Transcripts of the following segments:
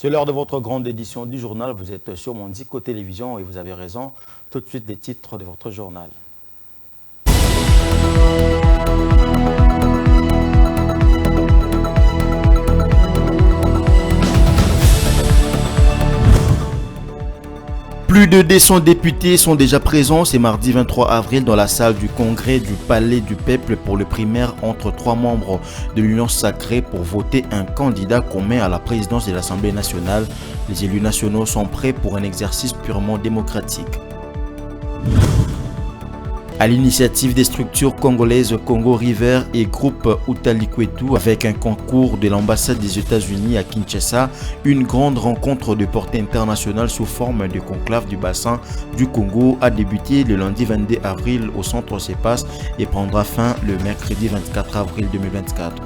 C'est l'heure de votre grande édition du journal. Vous êtes sur Mondico Télévision et vous avez raison. Tout de suite, les titres de votre journal. Plus de 200 députés sont déjà présents ce mardi 23 avril dans la salle du congrès du Palais du Peuple pour le primaire entre 3 membres de l'Union sacrée pour voter un candidat commun à la présidence de l'Assemblée nationale. Les élus nationaux sont prêts pour un exercice purement démocratique. À l'initiative des structures congolaises Congo River et groupe Utalikwetu, avec un concours de l'ambassade des États-Unis à Kinshasa, une grande rencontre de portée internationale sous forme de conclave du bassin du Congo a débuté le lundi 22 avril au centre CEPAS et prendra fin le mercredi 24 avril 2024.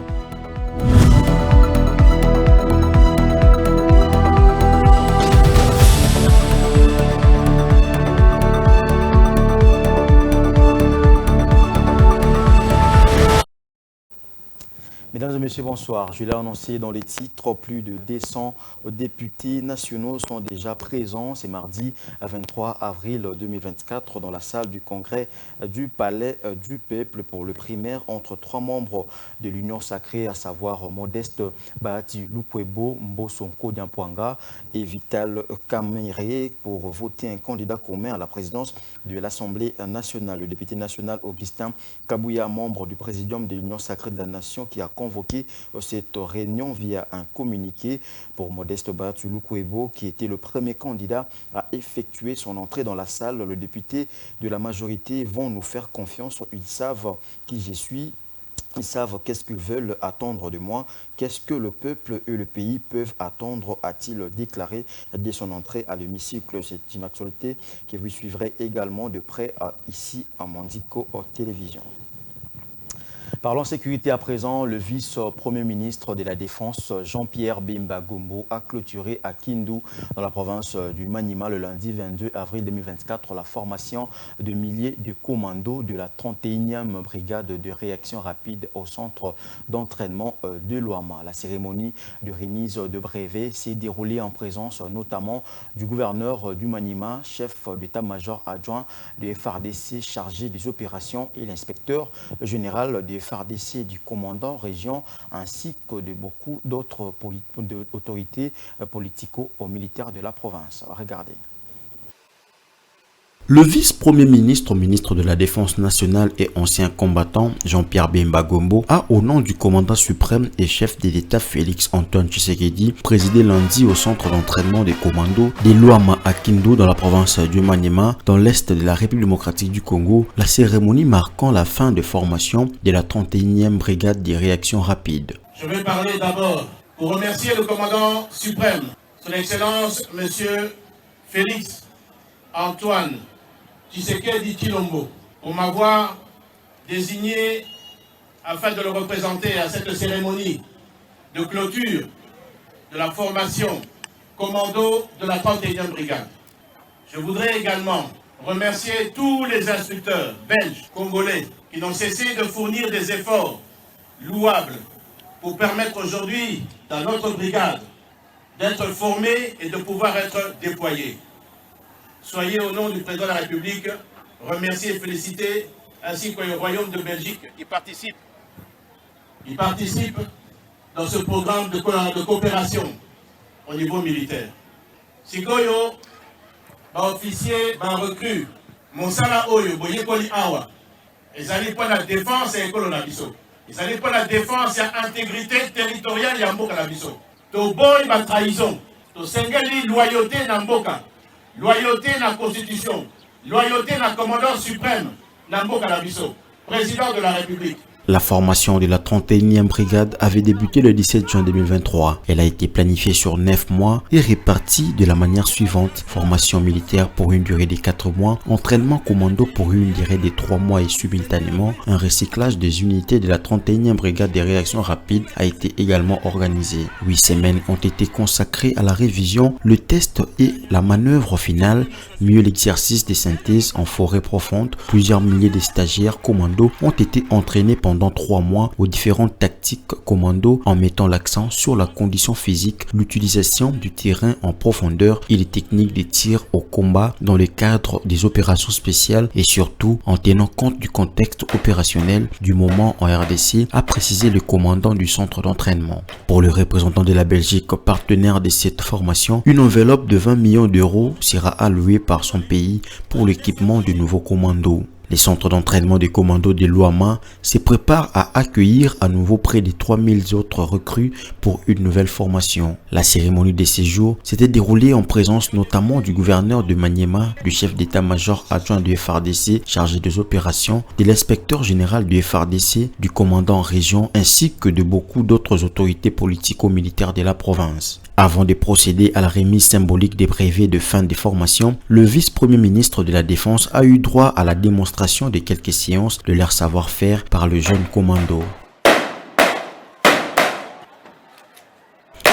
Mesdames et messieurs, bonsoir. Je l'ai annoncé dans les titres, plus de 200 députés nationaux sont déjà présents ce mardi 23 avril 2024 dans la salle du congrès du Palais du Peuple pour le primaire entre 3 membres de l'Union sacrée, à savoir Modeste Bahati Lukwebo, Mbosonko Diampoanga et Vital Kamere, pour voter un candidat commun à la présidence de l'Assemblée nationale. Le député national Augustin Kabouya, membre du présidium de l'Union sacrée de la Nation, qui a convoqué cette réunion via un communiqué. Pour Modeste Bahati Lukwebo, qui était le premier candidat à effectuer son entrée dans la salle, le député de la majorité vont nous faire confiance. Ils savent qui je suis. Ils savent qu'est-ce qu'ils veulent attendre de moi, qu'est-ce que le peuple et le pays peuvent attendre, a-t-il déclaré dès son entrée à l'hémicycle. C'est une actualité que vous suivrez également de près ici à Mondico Télévision. Parlons sécurité à présent, le vice-premier ministre de la Défense, Jean-Pierre Bemba Gombo, a clôturé à Kindu, dans la province du Maniema, le lundi 22 avril 2024, la formation de milliers de commandos de la 31e brigade de réaction rapide au centre d'entraînement de Loama. La cérémonie de remise de brevet s'est déroulée en présence notamment du gouverneur du Maniema, chef d'état-major adjoint de FARDC chargé des opérations et l'inspecteur général de FARDC du commandant région ainsi que de beaucoup d'autres autorités politico-militaires de la province. Regardez. Le vice-premier ministre, ministre de la Défense nationale et ancien combattant Jean-Pierre Bemba Gombo a, au nom du commandant suprême et chef de l'État Félix Antoine Tshisekedi, présidé lundi au centre d'entraînement des commandos de Loama à Kindu dans la province du Maniema, dans l'est de la République démocratique du Congo, la cérémonie marquant la fin de formation de la 31e brigade des réactions rapides. Je vais parler d'abord pour remercier le commandant suprême, son Excellence Monsieur Félix Antoine Tshisekedi Tshilombo, pour m'avoir désigné afin de le représenter à cette cérémonie de clôture de la formation commando de la 31e brigade. Je voudrais également remercier tous les instructeurs belges, congolais, qui n'ont cessé de fournir des efforts louables pour permettre aujourd'hui, dans notre brigade, d'être formés et de pouvoir être déployés. Soyez au nom du président de la République remerciés et félicités, ainsi que le Royaume de Belgique qui participe. Il participe dans ce programme de coopération au niveau militaire. Sikoyo, officier, recrue, Monsala Oyo, Boyekoli Awa, ils allaient pour la défense et l'école Nabiso. Ils allaient pour la défense et l'intégrité territoriale de Mboka Nabiso. To boy ma trahison, to sengeli loyauté na Mboka. Loyauté na Constitution, loyauté na commandant suprême, Nambo Kalabiso, président de la République. La formation de la 31e brigade avait débuté le 17 juin 2023. Elle a été planifiée sur 9 mois et répartie de la manière suivante. Formation militaire pour une durée de 4 mois, entraînement commando pour une durée de 3 mois et simultanément, un recyclage des unités de la 31e brigade des réactions rapides a été également organisé. 8 semaines ont été consacrées à la révision, le test et la manœuvre finale, mieux l'exercice des synthèses en forêt profonde. Plusieurs milliers de stagiaires commando ont été entraînés pendant pendant 3 mois aux différentes tactiques commando en mettant l'accent sur la condition physique, l'utilisation du terrain en profondeur et les techniques de tir au combat dans le cadre des opérations spéciales et surtout en tenant compte du contexte opérationnel du moment en RDC, a précisé le commandant du centre d'entraînement. Pour le représentant de la Belgique, partenaire de cette formation, une enveloppe de 20 millions d'euros sera allouée par son pays pour l'équipement du nouveau commando. Les centres d'entraînement des commandos de l'Ouama se préparent à accueillir à nouveau près de 3000 autres recrues pour une nouvelle formation. La cérémonie de séjour s'était déroulée en présence notamment du gouverneur de Maniema, du chef d'état-major adjoint du FARDC chargé des opérations, de l'inspecteur général du FARDC, du commandant en région ainsi que de beaucoup d'autres autorités politico-militaires de la province. Avant de procéder à la remise symbolique des brevets de fin des formations, le vice-premier ministre de la Défense a eu droit à la démonstration de quelques séances de leur savoir-faire par le jeune commando.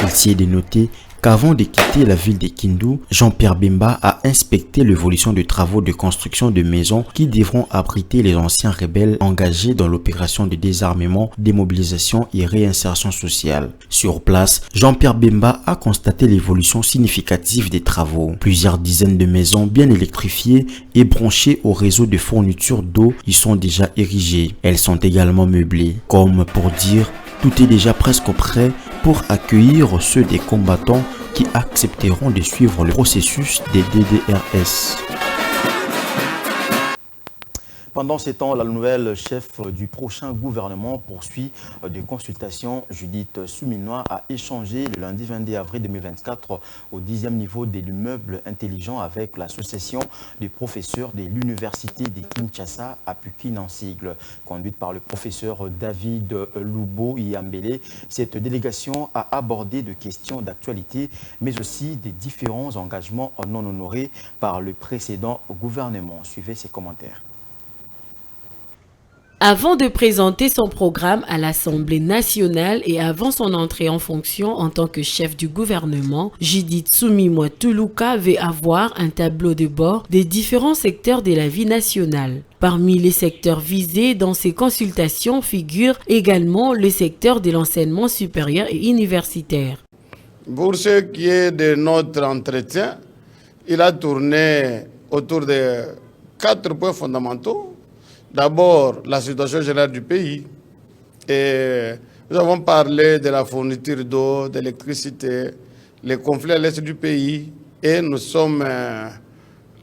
Il s'y est dénoté qu'avant de quitter la ville de Kindu, Jean-Pierre Bemba a inspecté l'évolution des travaux de construction de maisons qui devront abriter les anciens rebelles engagés dans l'opération de désarmement, démobilisation et réinsertion sociale. Sur place, Jean-Pierre Bemba a constaté l'évolution significative des travaux. Plusieurs dizaines de maisons bien électrifiées et branchées au réseau de fourniture d'eau y sont déjà érigées. Elles sont également meublées. Comme pour dire, tout est déjà presque prêt pour accueillir ceux des combattants qui accepteront de suivre le processus des DDRS. Pendant ces temps, la nouvelle chef du prochain gouvernement poursuit des consultations. Judith Souminois a échangé le lundi 22 avril 2024 au 10e niveau de l'immeuble intelligent avec l'association des professeurs de l'université de Kinshasa à Pukin en sigle. Conduite par le professeur David Loubo Yambele, cette délégation a abordé des questions d'actualité mais aussi des différents engagements non honorés par le précédent gouvernement. Suivez ses commentaires. Avant de présenter son programme à l'Assemblée nationale et avant son entrée en fonction en tant que chef du gouvernement, Judith Souminois Toulouka veut avoir un tableau de bord des différents secteurs de la vie nationale. Parmi les secteurs visés dans ces consultations figure également le secteur de l'enseignement supérieur et universitaire. Pour ce qui est de notre entretien, il a tourné autour de 4 points fondamentaux. D'abord, la situation générale du pays. Et nous avons parlé de la fourniture d'eau, d'électricité, les conflits à l'est du pays. Et nous sommes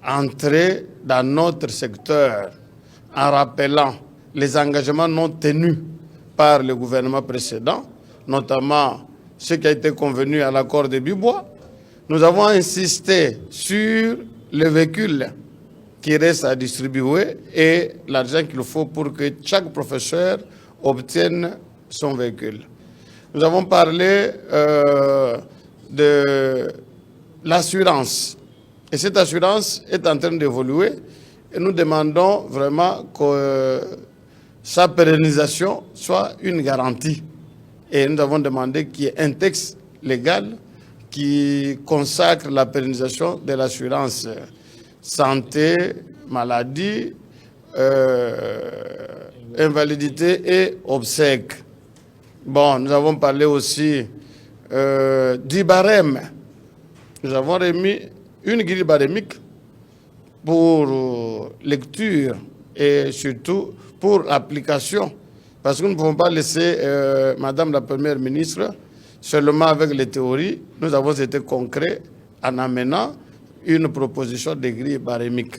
entrés dans notre secteur en rappelant les engagements non tenus par le gouvernement précédent, notamment ce qui a été convenu à l'accord de Bibois. Nous avons insisté sur le véhicule qui reste à distribuer et l'argent qu'il faut pour que chaque professeur obtienne son véhicule. Nous avons parlé de l'assurance. Et cette assurance est en train d'évoluer et nous demandons vraiment que sa pérennisation soit une garantie. Et nous avons demandé qu'il y ait un texte légal qui consacre la pérennisation de l'assurance santé, maladie, invalidité et obsèques. Bon, nous avons parlé aussi du barème. Nous avons remis une grille barémique pour lecture et surtout pour application. Parce que nous ne pouvons pas laisser Madame la Première ministre seulement avec les théories. Nous avons été concrets en amenant une proposition de grille barémique.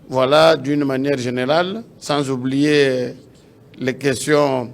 Voilà d'une manière générale, sans oublier les questions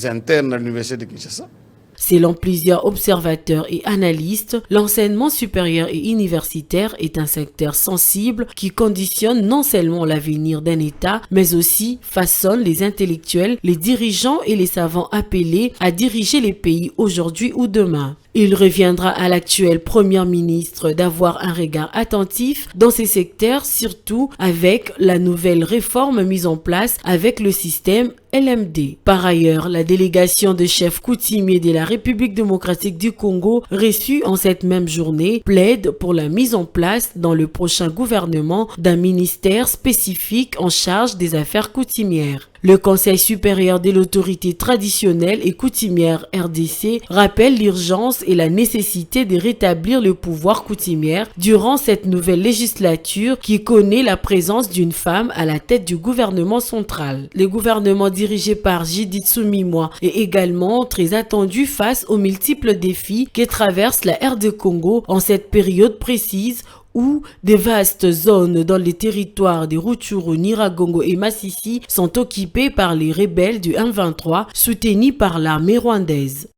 internes à l'Université de Kinshasa. Selon plusieurs observateurs et analystes, l'enseignement supérieur et universitaire est un secteur sensible qui conditionne non seulement l'avenir d'un État, mais aussi façonne les intellectuels, les dirigeants et les savants appelés à diriger les pays aujourd'hui ou demain. Il reviendra à l'actuel Premier ministre d'avoir un regard attentif dans ces secteurs, surtout avec la nouvelle réforme mise en place avec le système LMD. Par ailleurs, la délégation de chefs coutumiers de la République démocratique du Congo, reçue en cette même journée, plaide pour la mise en place dans le prochain gouvernement d'un ministère spécifique en charge des affaires coutumières. Le Conseil supérieur de l'autorité traditionnelle et coutumière RDC rappelle l'urgence et la nécessité de rétablir le pouvoir coutumière durant cette nouvelle législature qui connaît la présence d'une femme à la tête du gouvernement central. Le gouvernement dirigé par Judith Suminwa est également très attendu face aux multiples défis que traverse la RD Congo en cette période précise où des vastes zones dans les territoires de Rutshuru, Nyiragongo et Masisi sont occupées par les rebelles du M23 soutenus par l'armée rwandaise.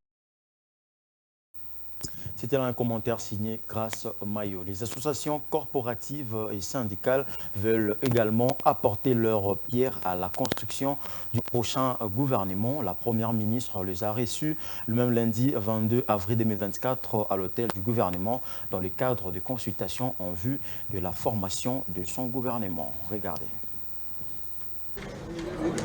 C'était là un commentaire signé Grace Mayo. Les associations corporatives et syndicales veulent également apporter leur pierre à la construction du prochain gouvernement. La première ministre les a reçus le même lundi 22 avril 2024 à l'hôtel du gouvernement dans le cadre de consultations en vue de la formation de son gouvernement. Regardez.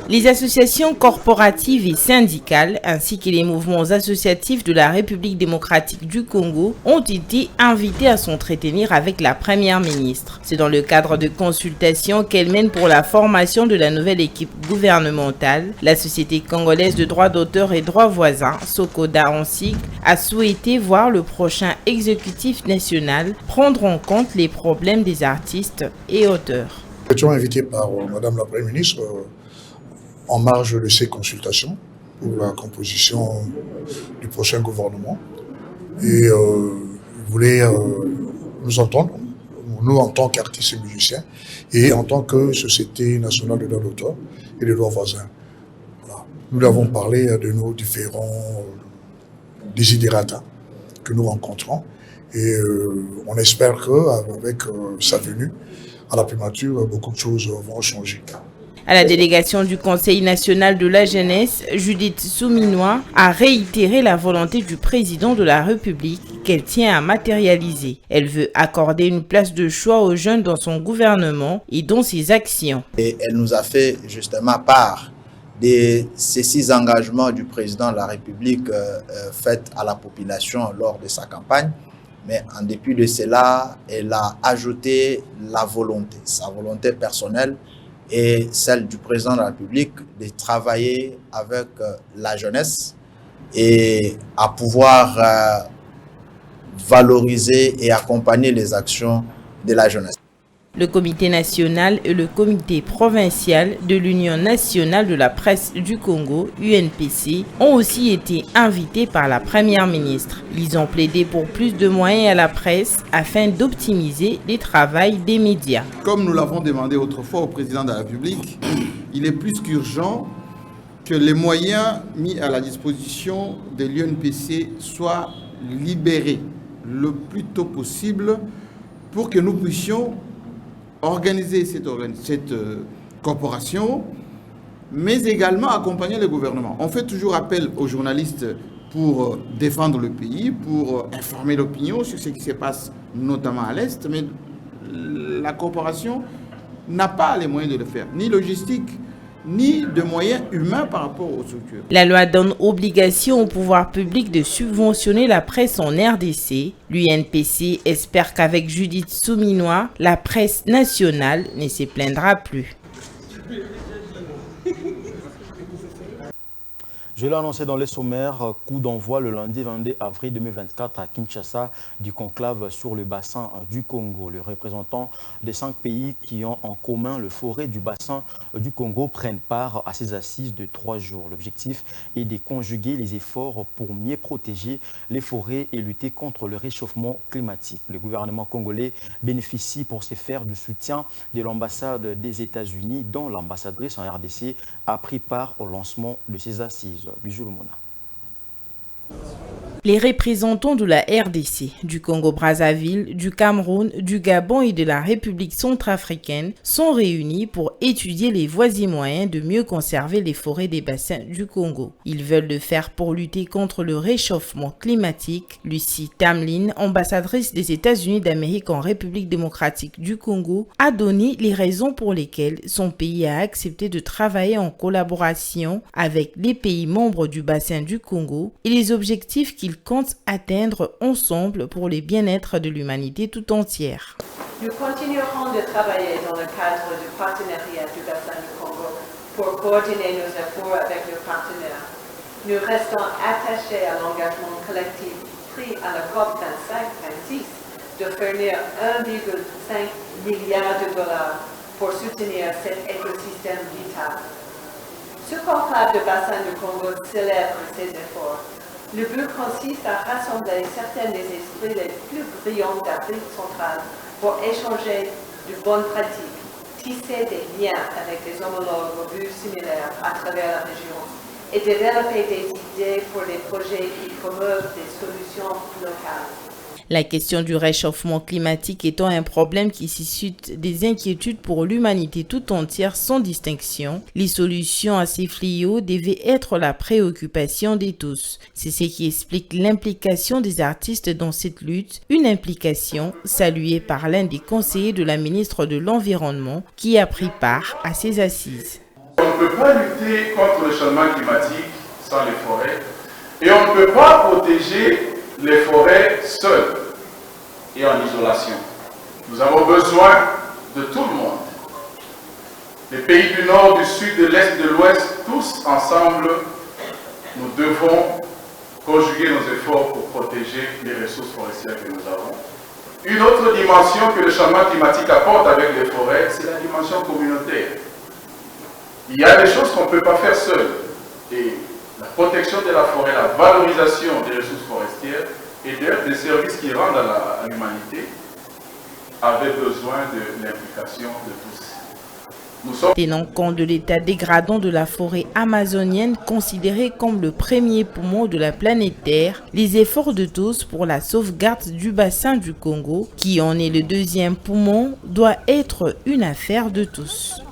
Les associations corporatives et syndicales ainsi que les mouvements associatifs de la République démocratique du Congo ont été invités à s'entretenir avec la première ministre. C'est dans le cadre de consultations qu'elle mène pour la formation de la nouvelle équipe gouvernementale. La Société congolaise de droits d'auteur et droits voisins, Sokoda en sigle, a souhaité voir le prochain exécutif national prendre en compte les problèmes des artistes et auteurs. Nous étions invités par Madame la Première ministre en marge de ces consultations pour la composition du prochain gouvernement. Et voulait nous entendre, nous en tant qu'artistes et musiciens, et en tant que Société nationale de droits d'auteur et de droits voisins. Voilà. Nous avons parlé de nos différents desiderata que nous rencontrons, et on espère qu'avec sa venue, à la primature, beaucoup de choses vont changer. À la délégation du Conseil national de la jeunesse, Judith Suminwa a réitéré la volonté du président de la République qu'elle tient à matérialiser. Elle veut accorder une place de choix aux jeunes dans son gouvernement et dans ses actions. Et elle nous a fait justement part de ces 6 engagements du président de la République faits à la population lors de sa campagne. Mais en dépit de cela, elle a ajouté la volonté, sa volonté personnelle et celle du président de la République de travailler avec la jeunesse et à pouvoir valoriser et accompagner les actions de la jeunesse. Le comité national et le comité provincial de l'Union nationale de la presse du Congo, UNPC, ont aussi été invités par la première ministre. Ils ont plaidé pour plus de moyens à la presse afin d'optimiser le travail des médias. Comme nous l'avons demandé autrefois au président de la République, il est plus qu'urgent que les moyens mis à la disposition de l'UNPC soient libérés le plus tôt possible pour que nous puissions organiser cette corporation, mais également accompagner le gouvernement. On fait toujours appel aux journalistes pour défendre le pays, pour informer l'opinion sur ce qui se passe notamment à l'Est, mais la corporation n'a pas les moyens de le faire, ni logistique, ni de moyens humains par rapport aux structures. La loi donne obligation au pouvoir public de subventionner la presse en RDC. L'UNPC espère qu'avec Judith Suminwa, la presse nationale ne se plaindra plus. Je l'ai annoncé dans les sommaires, coup d'envoi le lundi 22 avril 2024 à Kinshasa du conclave sur le bassin du Congo. Les représentants des 5 pays qui ont en commun le forêt du bassin du Congo prennent part à ces assises de 3 jours. L'objectif est de conjuguer les efforts pour mieux protéger les forêts et lutter contre le réchauffement climatique. Le gouvernement congolais bénéficie pour ce faire du soutien de l'ambassade des États-Unis, dont l'ambassadrice en RDC a pris part au lancement de ces assises. Les représentants de la RDC, du Congo-Brazzaville, du Cameroun, du Gabon et de la République centrafricaine sont réunis pour étudier les voies et moyens de mieux conserver les forêts des bassins du Congo. Ils veulent le faire pour lutter contre le réchauffement climatique. Lucie Tamlin, ambassadrice des États-Unis d'Amérique en République démocratique du Congo, a donné les raisons pour lesquelles son pays a accepté de travailler en collaboration avec les pays membres du bassin du Congo et les objectifs qu'ils comptent atteindre ensemble pour le bien-être de l'humanité tout entière. Nous continuerons de travailler dans le cadre du partenariat du bassin du Congo pour coordonner nos efforts avec nos partenaires. Nous restons attachés à l'engagement collectif pris à la COP26 de fournir 1,5 milliard de dollars pour soutenir cet écosystème vital. Ce conclave de bassin du Congo célèbre ces efforts. Le but consiste à rassembler certains des esprits les plus brillants d'Afrique centrale pour échanger de bonnes pratiques, tisser des liens avec des homologues aux buts similaires à travers la région et développer des idées pour des projets qui promeuvent des solutions locales. La question du réchauffement climatique étant un problème qui suscite des inquiétudes pour l'humanité tout entière sans distinction, les solutions à ces fléaux devaient être la préoccupation de tous. C'est ce qui explique l'implication des artistes dans cette lutte, une implication saluée par l'un des conseillers de la ministre de l'Environnement qui a pris part à ces assises. On ne peut pas lutter contre le changement climatique sans les forêts et on ne peut pas protéger les forêts seules et en isolation. Nous avons besoin de tout le monde. Les pays du Nord, du Sud, de l'Est, de l'Ouest, tous ensemble, nous devons conjuguer nos efforts pour protéger les ressources forestières que nous avons. Une autre dimension que le changement climatique apporte avec les forêts, c'est la dimension communautaire. Il y a des choses qu'on ne peut pas faire seul. Et la protection de la forêt, la valorisation des ressources forestières et d'ailleurs des services qui rendent à l'humanité avaient besoin de l'implication de tous. Tenant compte de l'état dégradant de la forêt amazonienne considérée comme le premier poumon de la planète Terre, les efforts de tous pour la sauvegarde du bassin du Congo, qui en est le deuxième poumon, doit être une affaire de tous.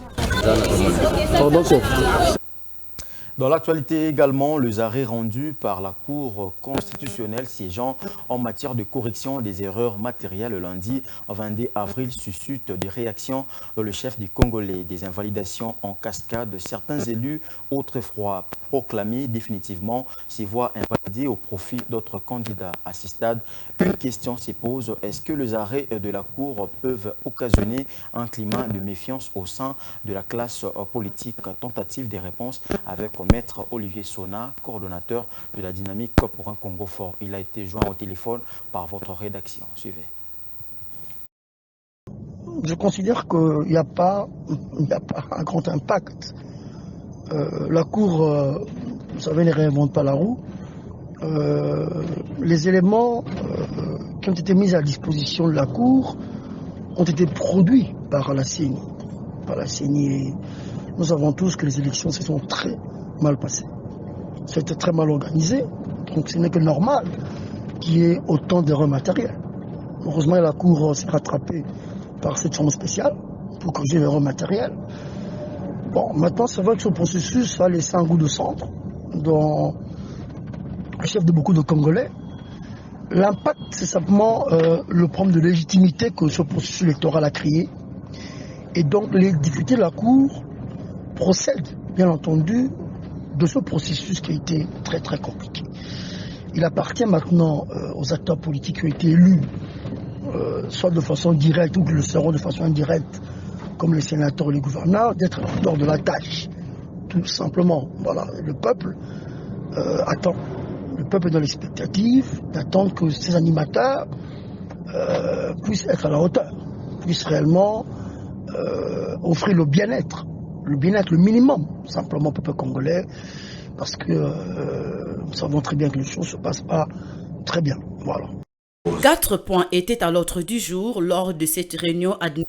Dans l'actualité également, les arrêts rendus par la Cour constitutionnelle siégeant en matière de correction des erreurs matérielles le lundi 22 avril suscitent des réactions dans le chef du Congolais. Des invalidations en cascade de certains élus autrefois proclamés définitivement s'y voient invalidés au profit d'autres candidats. À ce stade, une question se pose, est-ce que les arrêts de la Cour peuvent occasionner un climat de méfiance au sein de la classe politique? Tentative des réponses avec Maître Olivier Sona, coordonnateur de la dynamique pour un Congo fort. Il a été joint au téléphone par votre rédaction. Suivez. Je considère qu'il n'y a pas un grand impact. La Cour, vous savez, ne réinvente pas la roue. Les éléments qui ont été mis à disposition de la Cour ont été produits par la CENI. Nous savons tous que les élections se sont très mal passées. C'était très mal organisé, donc ce n'est que normal qu'il y ait autant d'erreurs matérielles. Heureusement, la Cour s'est rattrapée par cette chambre spéciale pour corriger l'erreur matérielle. Bon, maintenant, c'est vrai que ce processus a laissé un goût de cendre dans le chef de beaucoup de Congolais. L'impact, c'est simplement le problème de légitimité que ce processus électoral a créé. Et donc, les députés de la Cour procèdent, bien entendu, de ce processus qui a été très très compliqué. Il appartient maintenant aux acteurs politiques qui ont été élus, soit de façon directe ou qui le seront de façon indirecte, comme les sénateurs et les gouverneurs, d'être acteurs de la tâche. Tout simplement, voilà, le peuple attend. Le peuple est dans l'expectative d'attendre que ces animateurs puissent être à la hauteur, puissent réellement offrir le bien-être, le minimum, simplement au peuple congolais, parce que nous savons très bien que les choses ne se passent pas très bien. Voilà. 4 points étaient à l'ordre du jour lors de cette réunion administrative.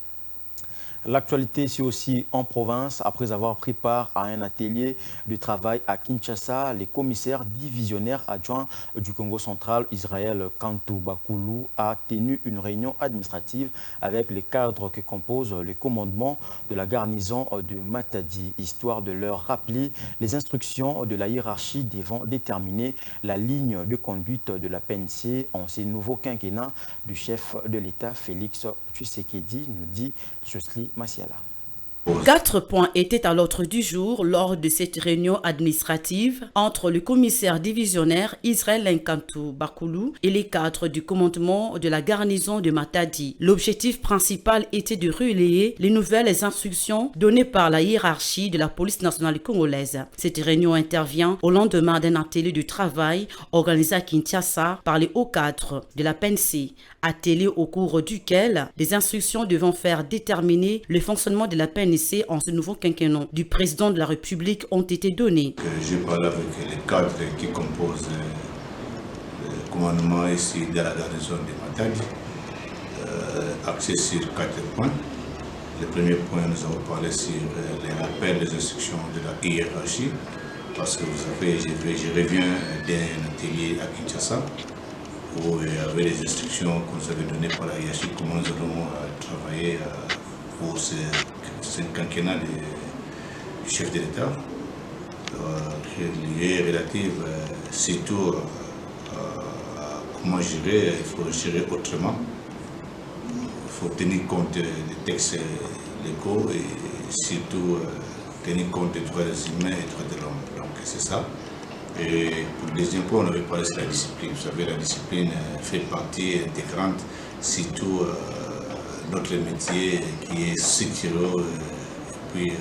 L'actualité, c'est aussi en province. Après avoir pris part à un atelier de travail à Kinshasa, les commissaires divisionnaires adjoints du Congo central, Israël Kantou Bakoulou, a tenu une réunion administrative avec les cadres qui composent le commandement de la garnison de Matadi, histoire de leur rappeler les instructions de la hiérarchie devant déterminer la ligne de conduite de la PNC en ces nouveaux quinquennats du chef de l'État, Félix Tshisekedi, nous dit Jocely Masiala. 4 points étaient à l'ordre du jour lors de cette réunion administrative entre le commissaire divisionnaire Israël Nkantou Bakoulou et les cadres du commandement de la garnison de Matadi. L'objectif principal était de relayer les nouvelles instructions données par la hiérarchie de la police nationale congolaise. Cette réunion intervient au lendemain d'un atelier de travail organisé à Kinshasa par les hauts cadres de la PNC, atelier au cours duquel les instructions devant faire déterminer le fonctionnement de la PNC en ce nouveau quinquennat du président de la République ont été données. J'ai parlé avec les cadres qui composent le commandement ici de la garnison de Matadi, axé sur 4 points. Le premier point, nous avons parlé sur les rappels des instructions de la hiérarchie, parce que vous savez, je reviens d'un atelier à Kinshasa où il y avait les instructions qu'on nous avait données par la hiérarchie, comment nous allons travailler pour ce quinquennat du chef de l'État, qui est relative surtout à comment gérer. Il faut gérer autrement. Il faut tenir compte des textes légaux et surtout tenir compte des droits humains et des droits de l'homme. Donc c'est ça. Et pour le deuxième point, on avait parlé de la discipline. Vous savez, la discipline fait partie intégrante, surtout notre métier qui est structuré et puis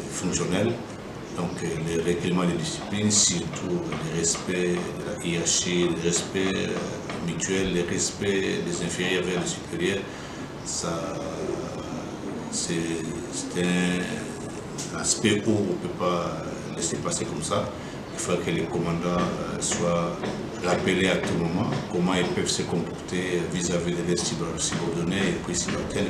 fonctionnel. Donc les règlements de discipline, surtout le respect de la hiérarchie, le respect mutuel, le respect des inférieurs vers les supérieurs, c'est un aspect où on ne peut pas laisser passer comme ça. Il faut que les commandants soient rappelés à tout moment comment ils peuvent se comporter vis-à-vis de leurs subordonnés et puis subalternes.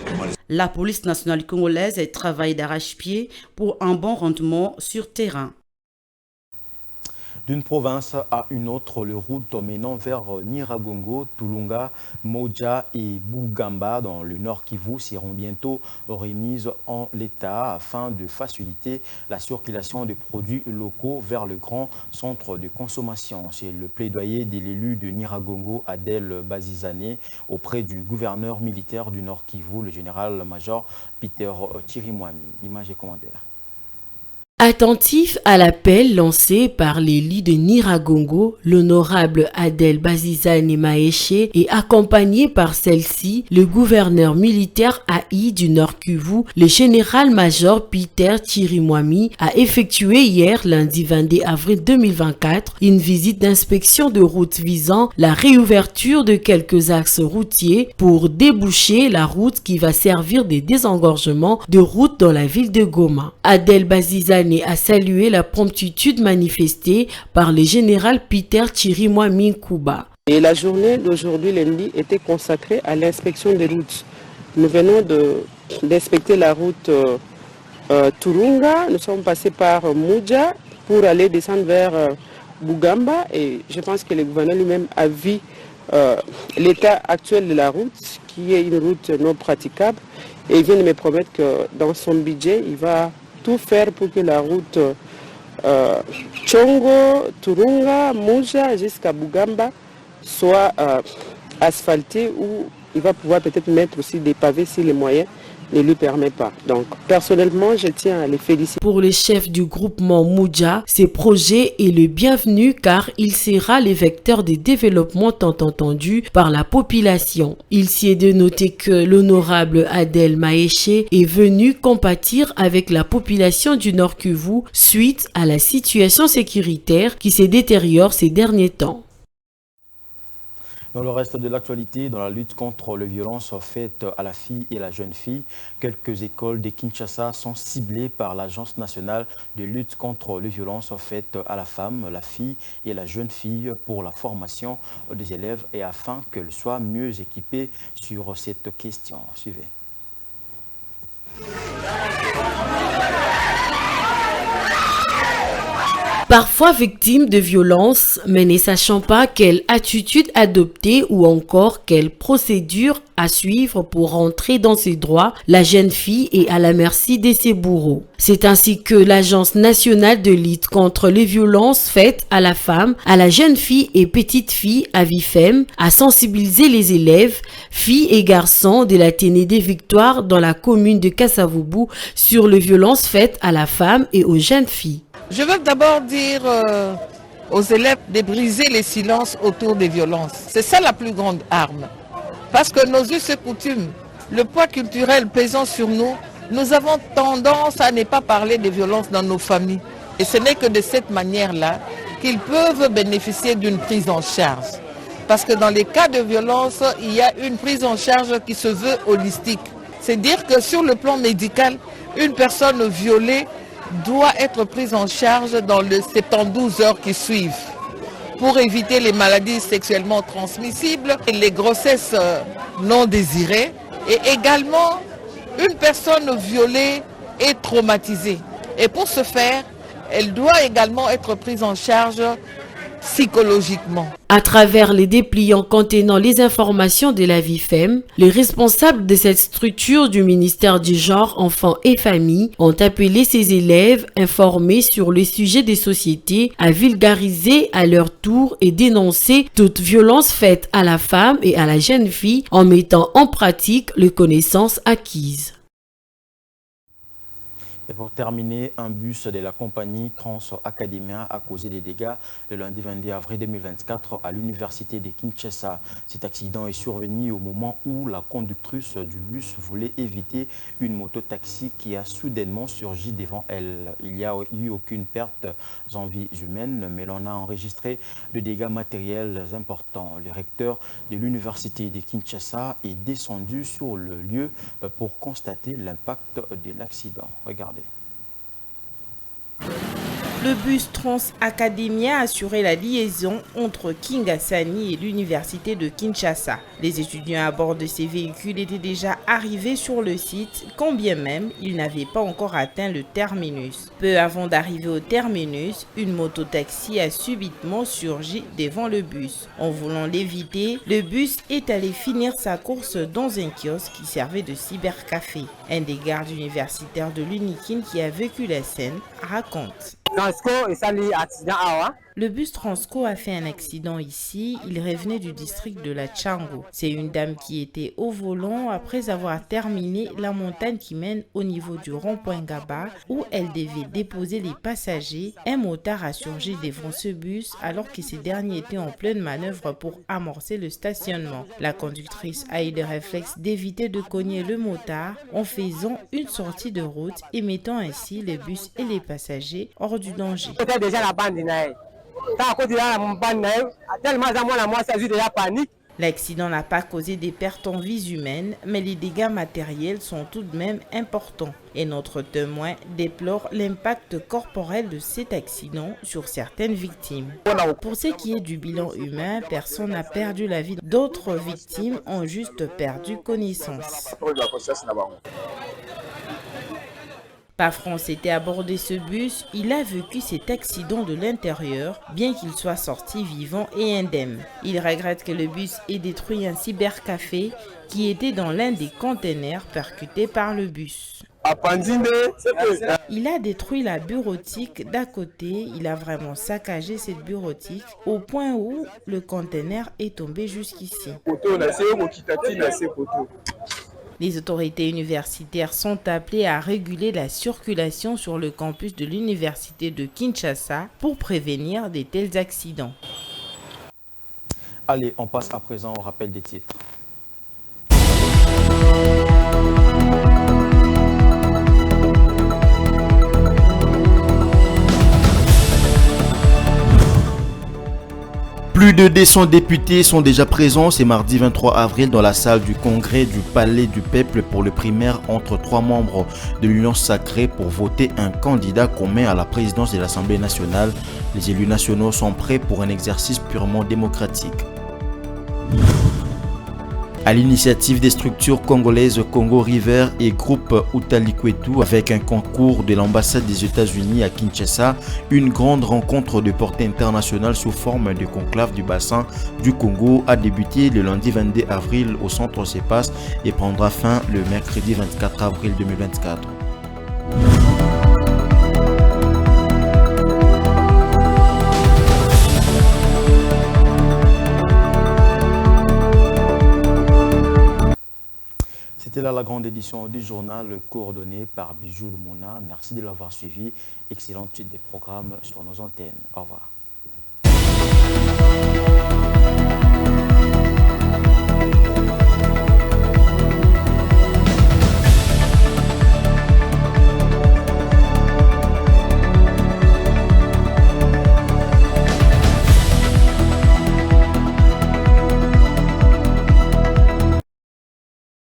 La police nationale congolaise travaille d'arrache-pied pour un bon rendement sur terrain. D'une province à une autre, les routes menant vers Nyiragongo, Tulunga, Moja et Bugamba dans le Nord Kivu seront bientôt remises en l'état afin de faciliter la circulation des produits locaux vers le grand centre de consommation. C'est le plaidoyer de l'élu de Nyiragongo, Adel Bazizane, auprès du gouverneur militaire du Nord Kivu, le général-major Peter Chirimwami. Images et commentaires. Attentif à l'appel lancé par l'élu de Nyiragongo, l'honorable Adel Bazizane Maeshe et accompagné par celle-ci, le gouverneur militaire AI du Nord Kivu, le général-major Peter Chirimwami, a effectué hier, lundi 22 avril 2024, une visite d'inspection de route visant la réouverture de quelques axes routiers pour déboucher la route qui va servir de désengorgement de route dans la ville de Goma. Adel Bazizane a salué la promptitude manifestée par le général Peter Chirimwami Kuba. Et la journée d'aujourd'hui, lundi, était consacrée à l'inspection des routes. Nous venons d'inspecter la route Turunga. Nous sommes passés par Moja pour aller descendre vers Bugamba. Et je pense que le gouverneur lui-même a vu l'état actuel de la route, qui est une route non praticable. Et il vient de me promettre que dans son budget, il va tout faire pour que la route Tchongo, Turunga, Moja jusqu'à Bugamba soit asphaltée, où il va pouvoir peut-être mettre aussi des pavés si les moyens ne lui permet pas. Donc, personnellement, je tiens à les féliciter. Pour le chef du groupement Moja, ce projet est le bienvenu car il sera le vecteur des développements tant entendus par la population. Il s'y est de noter que l'honorable Adel Maeshe est venu compatir avec la population du Nord Kivu suite à la situation sécuritaire qui se détériore ces derniers temps. Dans le reste de l'actualité, dans la lutte contre les violences faites à la fille et la jeune fille, quelques écoles de Kinshasa sont ciblées par l'Agence nationale de lutte contre les violences faites à la femme, la fille et la jeune fille pour la formation des élèves et afin qu'elles soient mieux équipées sur cette question. Suivez. Parfois victime de violences, mais ne sachant pas quelle attitude adopter ou encore quelle procédure à suivre pour rentrer dans ses droits, la jeune fille est à la merci de ses bourreaux. C'est ainsi que l'Agence nationale de lutte contre les violences faites à la femme, à la jeune fille et petite fille à Vifem a sensibilisé les élèves, filles et garçons de l'Athénée des Victoires dans la commune de Kasavubu sur les violences faites à la femme et aux jeunes filles. Je veux d'abord dire aux élèves de briser les silences autour des violences. C'est ça la plus grande arme. Parce que nos us et coutumes, le poids culturel pesant sur nous, nous avons tendance à ne pas parler des violences dans nos familles. Et ce n'est que de cette manière-là qu'ils peuvent bénéficier d'une prise en charge. Parce que dans les cas de violence, il y a une prise en charge qui se veut holistique. C'est dire que sur le plan médical, une personne violée doit être prise en charge dans les 72 heures qui suivent pour éviter les maladies sexuellement transmissibles et les grossesses non désirées. Et également, une personne violée est traumatisée. Et pour ce faire, elle doit également être prise en charge psychologiquement. À travers les dépliants contenant les informations de la Vifem, les responsables de cette structure du ministère du Genre, Enfants et Familles ont appelé ces élèves informés sur le sujet des sociétés à vulgariser à leur tour et dénoncer toute violence faite à la femme et à la jeune fille en mettant en pratique les connaissances acquises. Et pour terminer, un bus de la compagnie Trans Academia a causé des dégâts le lundi 22 avril 2024 à l'université de Kinshasa. Cet accident est survenu au moment où la conductrice du bus voulait éviter une moto-taxi qui a soudainement surgi devant elle. Il n'y a eu aucune perte en vies humaines, mais l'on a enregistré de dégâts matériels importants. Le recteur de l'université de Kinshasa est descendu sur le lieu pour constater l'impact de l'accident. Regardez. Le bus Trans Academia a assuré la liaison entre Kingasani et l'université de Kinshasa. Les étudiants à bord de ces véhicules étaient déjà arrivés sur le site, quand bien même ils n'avaient pas encore atteint le terminus. Peu avant d'arriver au terminus, une moto-taxi a subitement surgi devant le bus. En voulant l'éviter, le bus est allé finir sa course dans un kiosque qui servait de cybercafé. Un des gardes universitaires de l'Unikin qui a vécu la scène raconte. Le bus Transco a fait un accident ici. Il revenait du district de la Tchango. C'est une dame qui était au volant après avoir terminé la montagne qui mène au niveau du rond-point Gaba où elle devait déposer les passagers. Un motard a surgi devant ce bus alors que ces derniers étaient en pleine manœuvre pour amorcer le stationnement. La conductrice a eu le réflexe d'éviter de cogner le motard en faisant une sortie de route et mettant ainsi les bus et les passagers hors du danger. L'accident n'a pas causé des pertes en vies humaines, mais les dégâts matériels sont tout de même importants. Et notre témoin déplore l'impact corporel de cet accident sur certaines victimes. Pour ce qui est du bilan humain, personne n'a perdu la vie. D'autres victimes ont juste perdu connaissance. Pafrance était à bord de ce bus, il a vécu cet accident de l'intérieur, bien qu'il soit sorti vivant et indemne. Il regrette que le bus ait détruit un cybercafé qui était dans l'un des containers percutés par le bus. Il a détruit la bureautique d'à côté, il a vraiment saccagé cette bureautique au point où le container est tombé jusqu'ici. Les autorités universitaires sont appelées à réguler la circulation sur le campus de l'université de Kinshasa pour prévenir de tels accidents. Allez, on passe à présent au rappel des titres. Plus de 200 députés sont déjà présents ce mardi 23 avril dans la salle du congrès du Palais du Peuple pour le primaire entre 3 membres de l'Union sacrée pour voter un candidat commun à la présidence de l'Assemblée nationale. Les élus nationaux sont prêts pour un exercice purement démocratique. À l'initiative des structures congolaises Congo River et groupe Utalikwetu, avec un concours de l'ambassade des États-Unis à Kinshasa, une grande rencontre de portée internationale sous forme de conclave du bassin du Congo a débuté le lundi 22 avril au centre CEPAS et prendra fin le mercredi 24 avril 2024. C'était là la grande édition du journal coordonné par Bijou Mouna. Merci de l'avoir suivi. Excellente suite des programmes sur nos antennes. Au revoir.